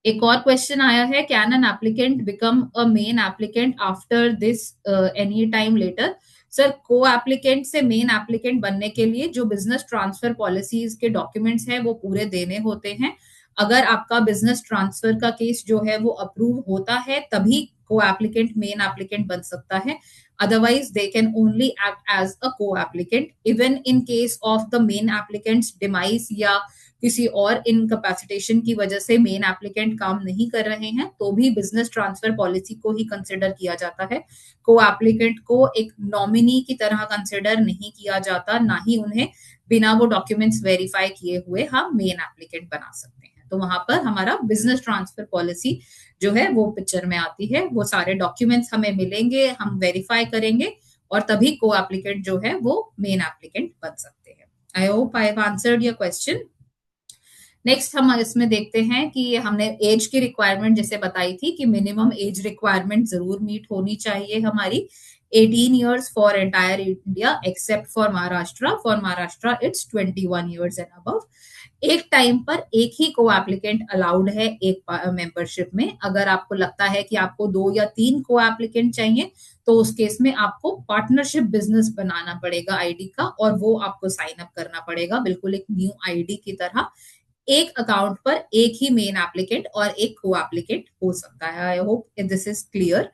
एक और क्वेश्चन आया है, can an applicant become a main applicant after this any time later. Sir co-applicant से मेन एप्लीकेंट बनने के लिए जो बिजनेस ट्रांसफर पॉलिसीज के डॉक्यूमेंट्स हैं वो पूरे देने होते हैं। अगर आपका बिजनेस ट्रांसफर का केस जो है वो अप्रूव होता है तभी को एप्लीकेंट मेन एप्लीकेंट बन सकता है। Otherwise they can only act as a co applicant even in case of the main applicants demise या किसी और इनकैपेसिटेशन की वजह से मेन एप्लीकेंट काम नहीं कर रहे हैं, तो भी बिजनेस ट्रांसफर पॉलिसी को ही कंसिडर किया जाता है। को एप्लीकेंट को एक नॉमिनी की तरह कंसिडर नहीं किया जाता, ना ही उन्हें बिना वो डॉक्यूमेंट्स वेरीफाई किए हुए हम मेन एप्लीकेंट बना सकते हैं। तो वहां पर हमारा बिजनेस ट्रांसफर पॉलिसी जो है वो पिक्चर में आती है। वो सारे डॉक्यूमेंट्स हमें मिलेंगे, हम वेरीफाई करेंगे और तभी को एप्लीकेंट जो है वो मेन एप्लीकेंट बन सकते हैं। I hope I have answered your question. Next हम इसमें देखते हैं कि हमने एज की रिक्वायरमेंट जैसे बताई थी कि मिनिमम एज रिक्वायरमेंट जरूर मीट होनी चाहिए हमारी, 18 years for entire India except for Maharashtra it's 21 years and above. एक टाइम पर एक ही को एप्लीकेंट अलाउड है एक मेंबरशिप में। अगर आपको लगता है कि आपको 2 या 3 को एप्लीकेंट चाहिए, तो उस केस में आपको पार्टनरशिप बिजनेस बनाना पड़ेगा आईडी का, और वो आपको साइन अप करना पड़ेगा बिल्कुल एक न्यू आईडी की तरह। एक अकाउंट पर एक ही मेन एप्लीकेंट और एक को एप्लीकेंट हो सकता है। I hope this is clear.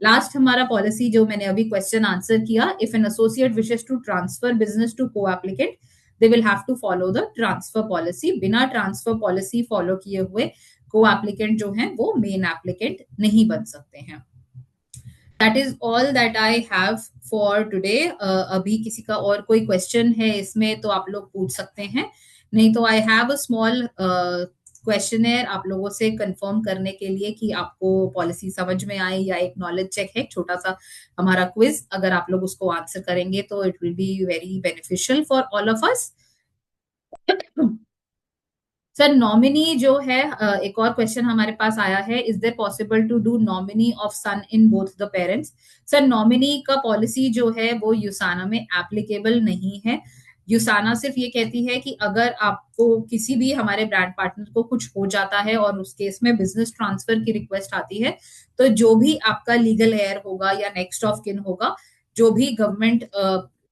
Last हमारा पॉलिसी जो मैंने अभी क्वेश्चन आंसर किया, if an associate wishes to transfer business to co applicant they will have to follow the transfer policy. बिना ट्रांसफर पॉलिसी फॉलो किए हुए को एप्लीकेंट जो है वो मेन एप्लीकेंट नहीं बन सकते हैं। That is all that I have for today. अभी किसी का और कोई क्वेश्चन है इसमें तो आप लोग पूछ सकते हैं, नहीं तो I have a small questionnaire आप लोगों से कंफर्म करने के लिए कि आपको पॉलिसी समझ में आए, या एक नॉलेज चेक है छोटा सा हमारा क्विज। अगर आप लोग उसको आंसर करेंगे तो it will be very beneficial for all of us. Sir nominee जो है, एक और क्वेश्चन हमारे पास आया है, is there possible to do nominee of son in both the parents. Sir nominee का पॉलिसी जो है वो यूसाना में एप्लीकेबल नहीं है। यूसाना सिर्फ ये कहती है कि अगर आपको किसी भी हमारे ब्रांड पार्टनर को कुछ हो जाता है और उस केस में बिजनेस ट्रांसफर की रिक्वेस्ट आती है, तो जो भी आपका लीगल हेयर होगा या नेक्स्ट ऑफ किन होगा, जो भी गवर्नमेंट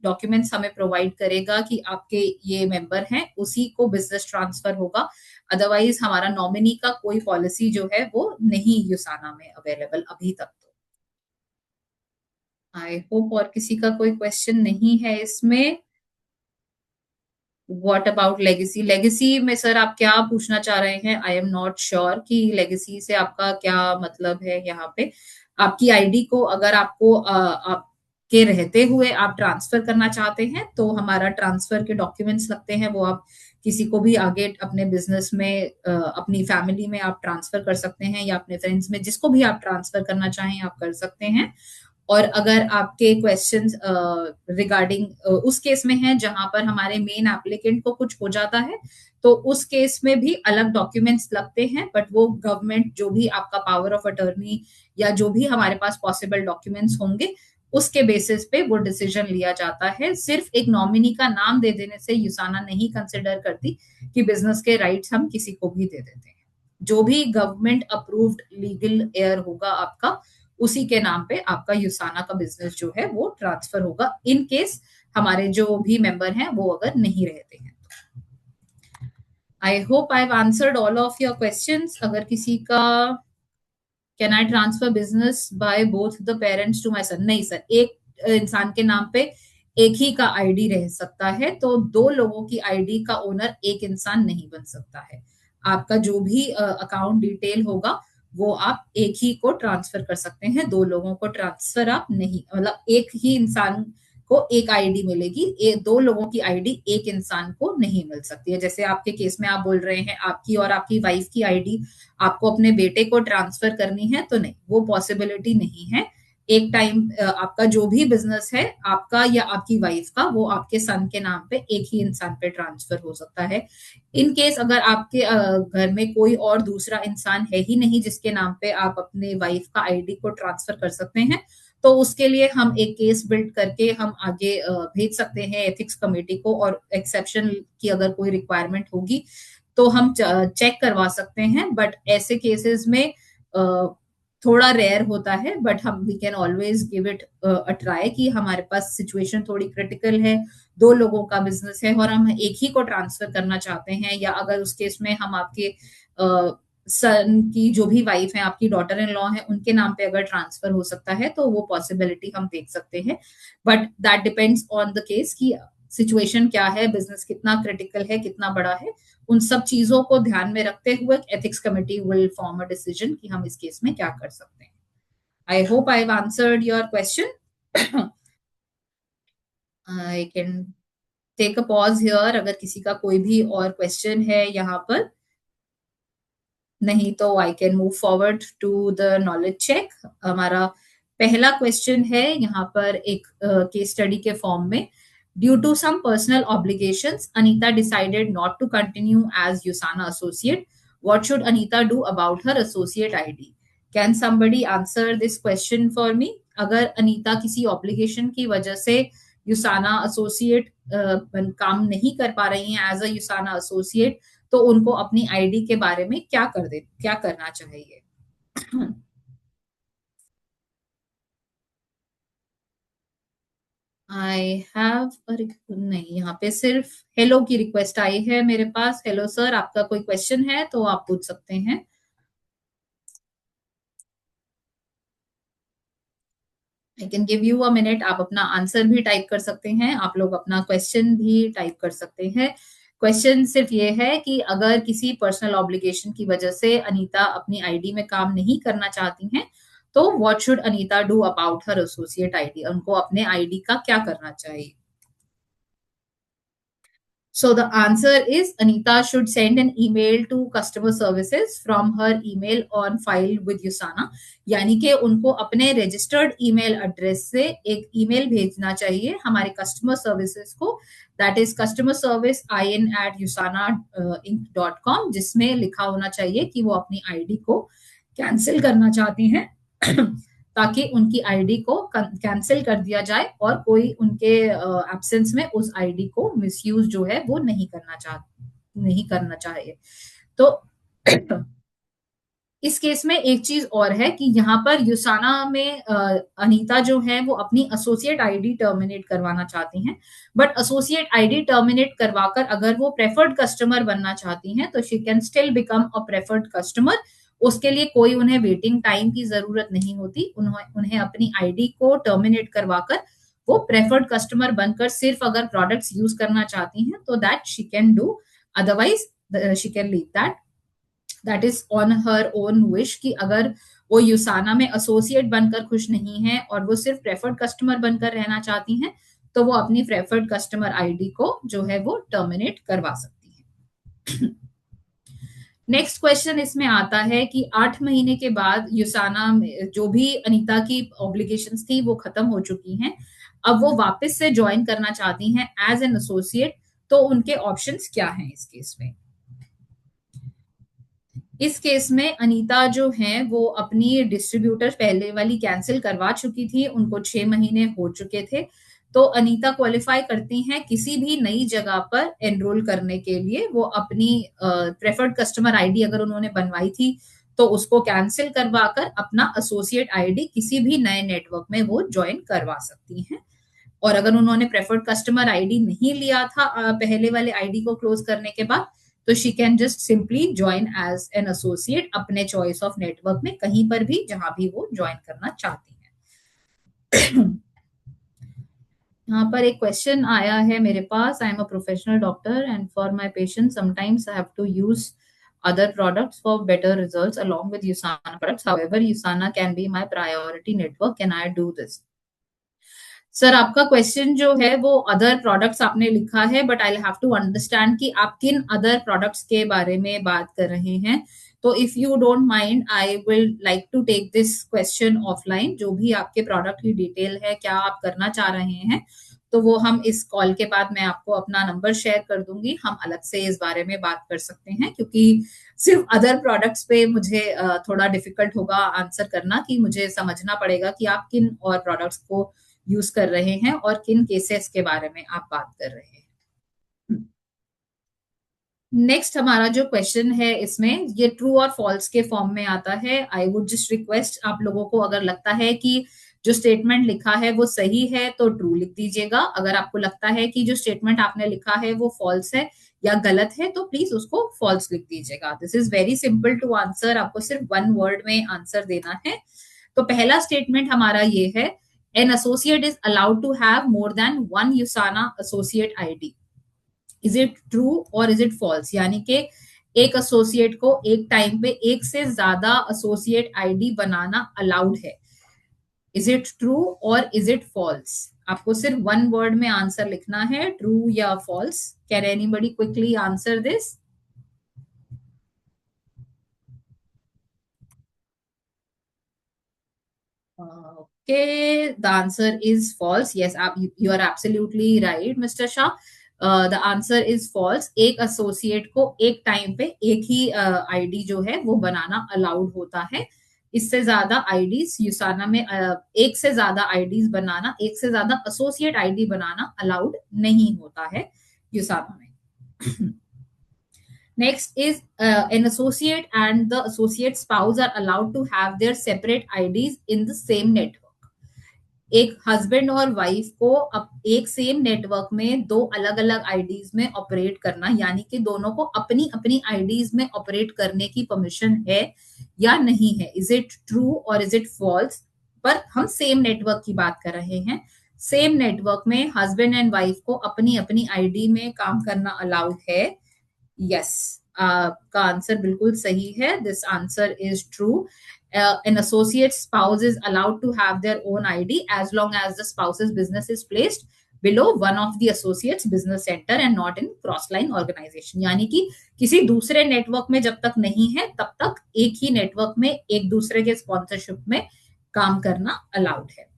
डॉक्यूमेंट्स हमें प्रोवाइड करेगा कि आपके ये मेंबर हैं, उसी को बिजनेस ट्रांसफर होगा। अदरवाइज हमारा नॉमिनी का कोई पॉलिसी जो है वो नहीं यूसाना में अवेलेबल अभी तक। तो आई होप और किसी का कोई क्वेश्चन नहीं है इसमें। What about legacy? लेगेसी में सर आप क्या पूछना चाह रहे हैं? आई एम नॉट श्योर कि लेगेसी से आपका क्या मतलब है। यहाँ पे आपकी आईडी को अगर आपको आपके रहते हुए आप ट्रांसफर करना चाहते हैं, तो हमारा ट्रांसफर के डॉक्यूमेंट्स लगते हैं, वो आप किसी को भी आगे अपने बिजनेस में अपनी फैमिली में आप ट्रांसफर कर सकते हैं, या अपने फ्रेंड्स में जिसको भी आप ट्रांसफर करना चाहें आप कर सकते हैं। और अगर आपके क्वेश्चंस रिगार्डिंग उस केस में है जहां पर हमारे मेन एप्लीकेंट को कुछ हो जाता है, तो उस केस में भी अलग डॉक्यूमेंट्स लगते हैं, बट वो गवर्नमेंट जो भी आपका पावर ऑफ अटर्नी या जो भी हमारे पास पॉसिबल डॉक्यूमेंट्स होंगे, उसके बेसिस पे वो डिसीजन लिया जाता है। सिर्फ एक नॉमिनी का नाम दे देने से यूसाना नहीं कंसिडर करती कि बिजनेस के राइट्स हम किसी को भी दे देते हैं। जो भी गवर्नमेंट अप्रूव्ड लीगल एयर होगा आपका, उसी के नाम पे आपका यूसाना का बिजनेस जो है वो ट्रांसफर होगा, इन केस हमारे जो भी मेंबर हैं वो अगर नहीं रहते हैं। I hope I have answered all of your questions. अगर किसी का can I transfer business by both the parents to my son? नहीं सर, एक इंसान के नाम पे एक ही का आईडी रह सकता है, तो दो लोगों की आईडी का ओनर एक इंसान नहीं बन सकता है। आपका जो भी अकाउंट डिटेल होगा वो आप एक ही को ट्रांसफर कर सकते हैं, दो लोगों को ट्रांसफर आप नहीं, मतलब एक ही इंसान को एक आईडी मिलेगी, दो लोगों की आईडी एक इंसान को नहीं मिल सकती है। जैसे आपके केस में आप बोल रहे हैं आपकी और आपकी वाइफ की आईडी आपको अपने बेटे को ट्रांसफर करनी है, तो नहीं, वो पॉसिबिलिटी नहीं है। एक टाइम आपका जो भी बिजनेस है आपका या आपकी वाइफ का, वो आपके सन के नाम पे एक ही इंसान पे ट्रांसफर हो सकता है। इन केस अगर आपके घर में कोई और दूसरा इंसान है ही नहीं जिसके नाम पे आप अपने वाइफ का आईडी को ट्रांसफर कर सकते हैं, तो उसके लिए हम एक केस बिल्ड करके हम आगे भेज सकते हैं एथिक्स कमेटी को, और एक्सेप्शन की अगर कोई रिक्वायरमेंट होगी तो हम चेक करवा सकते हैं। बट ऐसे केसेस में थोड़ा रेयर होता है, बट हम we can always give it a try कि हमारे पास सिचुएशन थोड़ी क्रिटिकल है, दो लोगों का बिजनेस है और हम एक ही को ट्रांसफर करना चाहते हैं, या अगर उस केस में हम आपके सन की जो भी वाइफ है, आपकी डॉटर इन लॉ है, उनके नाम पे अगर ट्रांसफर हो सकता है, तो वो पॉसिबिलिटी हम देख सकते हैं। But that depends on the case कि सिचुएशन क्या है, बिजनेस कितना क्रिटिकल है, कितना बड़ा है, उन सब चीजों को ध्यान में रखते हुए ethics committee will form a decision कि हम इस केस में क्या कर सकते हैं. I hope I have answered your question. I can take a pause here अगर किसी का कोई भी और क्वेश्चन है यहाँ पर. नहीं तो I can move forward to the knowledge check. हमारा पहला क्वेश्चन है यहाँ पर एक केस स्टडी के फॉर्म में. Due to some personal obligations Anita decided not to continue as USANA associate. What should Anita do about her associate ID? Can somebody answer this question for me? अगर अनीता किसी ऑब्लिगेशन की वजह से यूसाना एसोसिएट काम नहीं कर पा रही हैं एज अ यूसाना एसोसिएट, तो उनको अपनी आईडी के बारे में क्या करना चाहिए? आई हैव नहीं, यहाँ पे सिर्फ हेलो की रिक्वेस्ट आई है मेरे पास. हेलो सर, आपका कोई क्वेश्चन है तो आप पूछ सकते हैं. I can give you a minute. आप अपना आंसर भी टाइप कर सकते हैं, आप लोग अपना क्वेश्चन भी टाइप कर सकते हैं. क्वेश्चन सिर्फ ये है कि अगर किसी पर्सनल ऑब्लिगेशन की वजह से अनीता अपनी आईडी में काम नहीं करना चाहती हैं, तो what should Anita do about her associate ID? उनको अपने आईडी का क्या करना चाहिए? So the answer is Anita should send an email to customer services from her email on file with Usana. यानी कि उनको अपने रजिस्टर्ड ईमेल एड्रेस से एक ईमेल भेजना चाहिए हमारे कस्टमर सर्विसेज को. That is customer service in@usana.inc.com, जिसमें लिखा होना चाहिए कि वो अपनी आईडी को कैंसिल करना चाहती हैं ताकि उनकी आईडी को कैंसिल कर दिया जाए और कोई उनके एब्सेंस में उस आईडी को मिसयूज जो है वो नहीं करना चाहिए. तो इस केस में एक चीज और है कि यहाँ पर यूसाना में अनीता जो है वो अपनी एसोसिएट आईडी टर्मिनेट करवाना चाहती हैं. बट एसोसिएट आईडी टर्मिनेट करवाकर अगर वो प्रेफर्ड कस्टमर बनना चाहती हैं तो she can still become a preferred customer. उसके लिए कोई उन्हें वेटिंग टाइम की जरूरत नहीं होती. उन्हें अपनी आईडी को टर्मिनेट करवाकर वो प्रेफर्ड कस्टमर बनकर सिर्फ अगर प्रोडक्ट्स यूज करना चाहती हैं तो that she can do. Otherwise she can leave that is on her own wish. कि अगर वो यूसाना में एसोसिएट बनकर खुश नहीं है और वो सिर्फ प्रेफर्ड कस्टमर बनकर रहना चाहती हैं, तो वो अपनी प्रेफर्ड कस्टमर आईडी को जो है वो टर्मिनेट करवा सकती है. नेक्स्ट क्वेश्चन इसमें आता है कि 8 महीने के बाद यूसाना में जो भी अनीता की ऑब्लिगेशंस थी वो खत्म हो चुकी हैं. अब वो वापस से ज्वाइन करना चाहती हैं एज एन एसोसिएट. तो उनके ऑप्शंस क्या हैं इस केस में? इस केस में अनीता जो है वो अपनी डिस्ट्रीब्यूटर पहले वाली कैंसिल करवा चुकी थी. उनको 6 महीने हो चुके थे. तो अनीता क्वालिफाई करती हैं किसी भी नई जगह पर एनरोल करने के लिए. वो अपनी प्रेफर्ड कस्टमर आईडी अगर उन्होंने बनवाई थी तो उसको कैंसिल करवाकर अपना एसोसिएट आईडी किसी भी नए नेटवर्क में वो ज्वाइन करवा सकती हैं. और अगर उन्होंने प्रेफर्ड कस्टमर आईडी नहीं लिया था पहले वाले आईडी को क्लोज करने के बाद, तो she can just simply join as an associate अपने चॉइस ऑफ नेटवर्क में कहीं पर भी जहां भी वो ज्वाइन करना चाहती हैं. यहाँ पर एक क्वेश्चन आया है मेरे पास. I am a professional doctor and for my patient sometimes I have to use other products for better results along with USANA products. However, USANA can be my priority network. Can I do this? Sir, आपका question जो है वो other products आपने लिखा है, but I have to understand कि आप किन अदर प्रोडक्ट्स के बारे में बात कर रहे हैं. तो if you don't mind I will like to take this question offline. जो भी आपके प्रोडक्ट की डिटेल है, क्या आप करना चाह रहे हैं, तो वो हम इस कॉल के बाद मैं आपको अपना नंबर शेयर कर दूंगी. हम अलग से इस बारे में बात कर सकते हैं क्योंकि सिर्फ अदर प्रोडक्ट्स पे मुझे थोड़ा डिफिकल्ट होगा आंसर करना. कि मुझे समझना पड़ेगा कि आप किन और प्रोडक्ट्स को यूज कर रहे हैं और किन केसेस के बारे में आप बात कर रहे हैं. नेक्स्ट हमारा जो क्वेश्चन है इसमें ये ट्रू और फॉल्स के फॉर्म में आता है. आई वुड जस्ट रिक्वेस्ट आप लोगों को, अगर लगता है कि जो स्टेटमेंट लिखा है वो सही है तो ट्रू लिख दीजिएगा. अगर आपको लगता है कि जो स्टेटमेंट आपने लिखा है वो फॉल्स है या गलत है तो प्लीज उसको फॉल्स लिख दीजिएगा. This is very simple to answer. आपको सिर्फ 1 वर्ड में आंसर देना है. तो पहला स्टेटमेंट हमारा ये है An associate is allowed to have more than one USANA associate ID. Is it true or is it false? यानी कि एक एसोसिएट को एक टाइम पे एक से ज्यादा एसोसिएट आईडी बनाना अलाउड है. इज इट ट्रू और इज इट फॉल्स? आपको सिर्फ वन वर्ड में आंसर लिखना है, ट्रू या false. Can anybody quickly answer this? Okay, the answer is false. Yes, you are absolutely right, Mr. Shah. The answer is false. एक associate को एक टाइम पे एक ही आईडी जो है वो बनाना अलाउड होता है. इससे ज्यादा आईडीज यूसाना में एक से ज्यादा आईडीज बनाना, एक से ज्यादा एसोसिएट आईडी बनाना अलाउड नहीं होता है यूसाना में. Next is an associate and the associate spouse are allowed to have their separate IDs in the same network. एक हस्बैंड और वाइफ को अब एक सेम नेटवर्क में दो अलग अलग आईडीज में ऑपरेट करना, यानी कि दोनों को अपनी अपनी आईडीज में ऑपरेट करने की परमिशन है या नहीं है. इज इट ट्रू और इज इट फॉल्स? पर हम सेम नेटवर्क की बात कर रहे हैं. सेम नेटवर्क में हस्बैंड एंड वाइफ को अपनी अपनी आईडी में काम करना अलाउड है. यस, का आंसर बिल्कुल सही है. This answer is true. An associate spouse is allowed to have their own ID as long as the spouse's business is placed below one of the associate's business center and not in cross-line organization. यानी कि किसी दूसरे network में जब तक नहीं है तब तक एक ही नेटवर्क में एक दूसरे के स्पॉन्सरशिप में काम करना अलाउड है.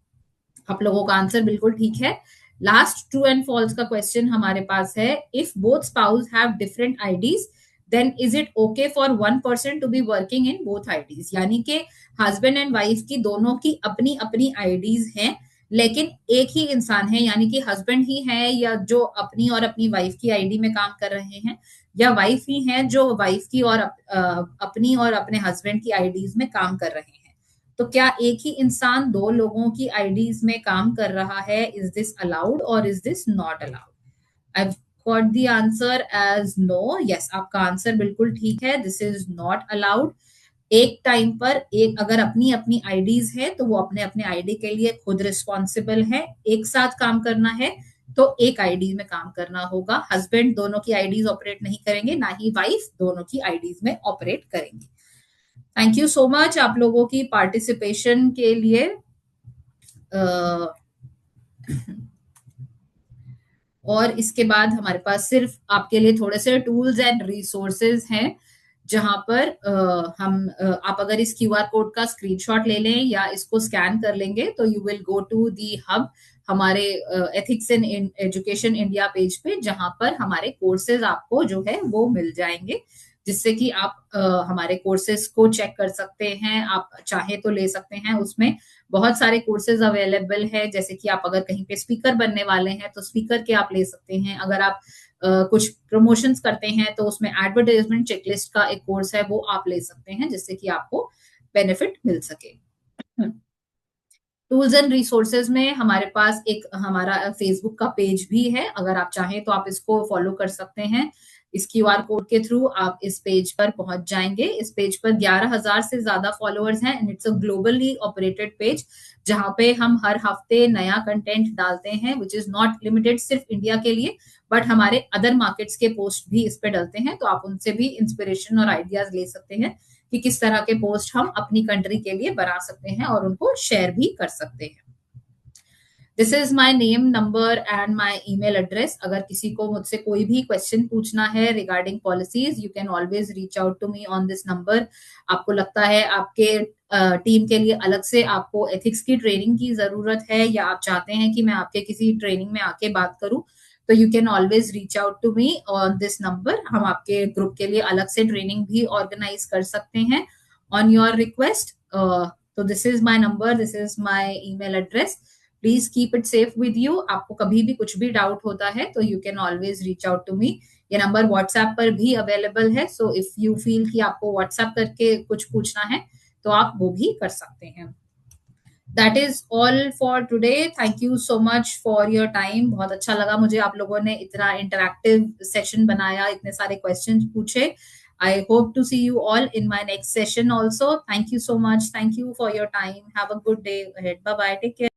आप लोगों का आंसर बिल्कुल ठीक है. लास्ट ट्रू एंड फॉल्स का क्वेश्चन हमारे पास है. If both spouse have different IDs then is it okay for one person to be working in both IDs? यानी कि हस्बैंड एंड वाइफ की दोनों की अपनी अपनी आईडीज हैं, लेकिन एक ही इंसान है, यानी कि हस्बैंड ही है या जो अपनी और अपनी वाइफ की आईडी में काम कर रहे हैं, या वाइफ ही है जो वाइफ की और अपनी और अपने हस्बैंड की आईडीज में काम कर रहे हैं. तो क्या एक ही इंसान दो लोगों की आईडीज में काम कर रहा है? इज दिस अलाउड और is this not allowed? I got the answer as no. Yes, आपका आंसर बिल्कुल ठीक है. This is not allowed. एक टाइम पर एक अगर अपनी अपनी आईडीज है तो वो अपने अपने आईडी के लिए खुद रिस्पॉन्सिबल है. एक साथ काम करना है तो एक आईडी में काम करना होगा. हस्बैंड दोनों की आईडीज ऑपरेट नहीं करेंगे, ना ही वाइफ दोनों की आईडीज में ऑपरेट करेंगे. थैंक यू सो मच आप लोगों की पार्टिसिपेशन के लिए. और इसके बाद हमारे पास सिर्फ आपके लिए थोड़े से टूल्स एंड रिसोर्सेज हैं, जहां पर आप अगर इस क्यूआर कोड का स्क्रीनशॉट ले लें या इसको स्कैन कर लेंगे तो you will go to the hub, हमारे ethics in education India page पे, जहां पर हमारे कोर्सेज आपको जो है वो मिल जाएंगे, जिससे कि आप हमारे कोर्सेज को चेक कर सकते हैं. आप चाहे तो ले सकते हैं. उसमें बहुत सारे कोर्सेज अवेलेबल है. जैसे कि आप अगर कहीं पे स्पीकर बनने वाले हैं तो स्पीकर के आप ले सकते हैं. अगर आप कुछ प्रमोशंस करते हैं तो उसमें एडवर्टाइजमेंट चेकलिस्ट का एक कोर्स है, वो आप ले सकते हैं, जिससे कि आपको बेनिफिट मिल सके. टूल्स एंड रिसोर्सेज में हमारे पास एक हमारा फेसबुक का पेज भी है. अगर आप चाहें तो आप इसको फॉलो कर सकते हैं. इस क्यूआर कोड के थ्रू आप इस पेज पर पहुंच जाएंगे. इस पेज पर 11,000 से ज्यादा फॉलोअर्स हैं and it's a globally operated page, जहां पे हम हर हफ्ते नया कंटेंट डालते हैं, विच इज नॉट लिमिटेड सिर्फ इंडिया के लिए, बट हमारे अदर मार्केट्स के पोस्ट भी इस पे डलते हैं. तो आप उनसे भी इंस्पिरेशन और आइडियाज ले सकते हैं कि किस तरह के पोस्ट हम अपनी कंट्री के लिए बना सकते हैं और उनको शेयर भी कर सकते हैं. This is my name, number and my email address. अगर किसी को मुझसे कोई भी क्वेश्चन पूछना है regarding policies, you can always reach out to me on this number. आपको लगता है आपके टीम के लिए अलग से आपको एथिक्स की ट्रेनिंग की जरूरत है, या आप चाहते हैं कि मैं आपके किसी ट्रेनिंग में आके बात करूं, तो you can always reach out to me on this number. हम आपके ग्रुप के लिए अलग से ट्रेनिंग भी ऑर्गेनाइज कर सकते हैं ऑन योर रिक्वेस्ट. तो this is my number, this is my email address. Please keep it safe with you. आपको कभी भी कुछ भी डाउट होता है तो you can always reach out to me. ये नंबर व्हाट्सएप पर भी अवेलेबल है, सो इफ यू फील कि आपको व्हाट्सएप करके कुछ पूछना है तो आप वो भी कर सकते हैं. That is all for today. Thank you so much for your time. बहुत अच्छा लगा मुझे, आप लोगों ने इतना इंटरैक्टिव सेशन बनाया, इतने सारे क्वेश्चन पूछे. I hope to see you all in my next session also. Thank you so much. Thank you for your time. Have a good day ahead. Bye bye. Take care.